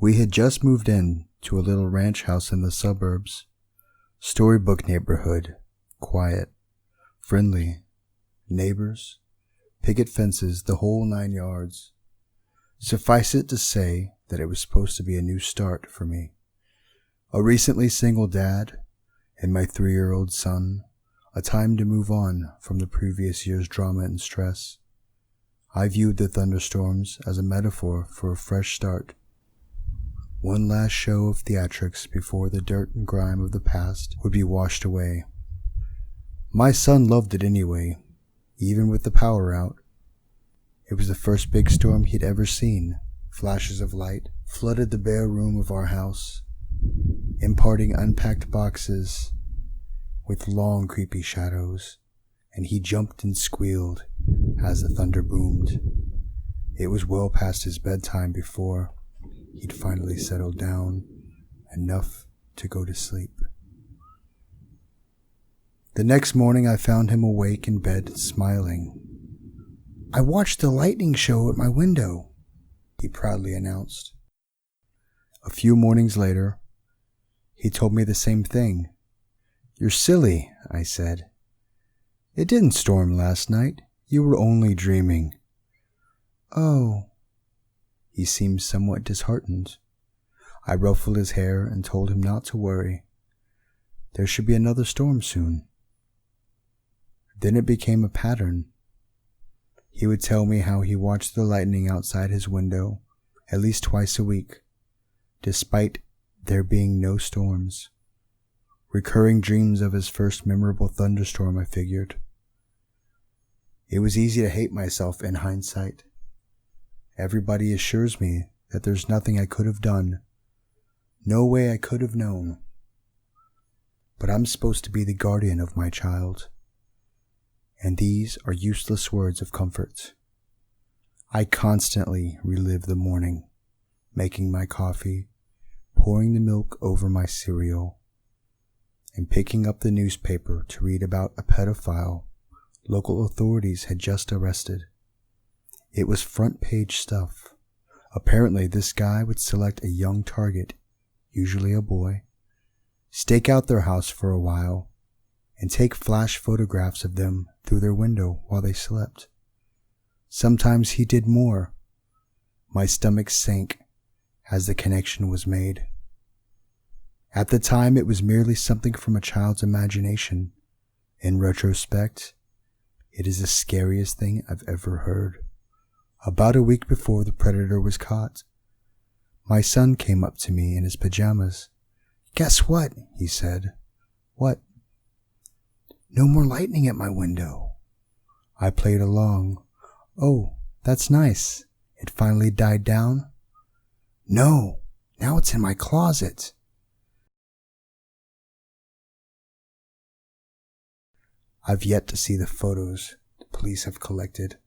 We had just moved in to a little ranch house in the suburbs. Storybook neighborhood, quiet, friendly, neighbors, picket fences, the whole 9 yards. Suffice it to say that it was supposed to be a new start for me. A recently single dad and my 3-year-old son, a time to move on from the previous year's drama and stress. I viewed the thunderstorms as a metaphor for a fresh start. One last show of theatrics before the dirt and grime of the past would be washed away. My son loved it anyway, even with the power out. It was the first big storm he'd ever seen. Flashes of light flooded the bare room of our house, imparting unpacked boxes with long creepy shadows, and he jumped and squealed as the thunder boomed. It was well past his bedtime before he'd finally settled down enough to go to sleep. The next morning I found him awake in bed, smiling. "I watched the lightning show at my window," he proudly announced. A few mornings later, he told me the same thing. "You're silly," I said. "It didn't storm last night. You were only dreaming." "Oh." He seemed somewhat disheartened. I ruffled his hair and told him not to worry. There should be another storm soon. Then it became a pattern. He would tell me how he watched the lightning outside his window at least twice a week, despite there being no storms. Recurring dreams of his first memorable thunderstorm, I figured. It was easy to hate myself in hindsight. Everybody assures me that there's nothing I could have done, no way I could have known. But I'm supposed to be the guardian of my child, and these are useless words of comfort. I constantly relive the morning, making my coffee, pouring the milk over my cereal, and picking up the newspaper to read about a pedophile local authorities had just arrested. It was front page stuff. Apparently this guy would select a young target, usually a boy, stake out their house for a while, and take flash photographs of them through their window while they slept. Sometimes he did more. My stomach sank as the connection was made. At the time, it was merely something from a child's imagination. In retrospect, it is the scariest thing I've ever heard. About a week before the predator was caught, my son came up to me in his pajamas. "Guess what?" he said. "What?" "No more lightning at my window." I played along. "Oh, that's nice. It finally died down?" "No, now it's in my closet." I've yet to see the photos the police have collected.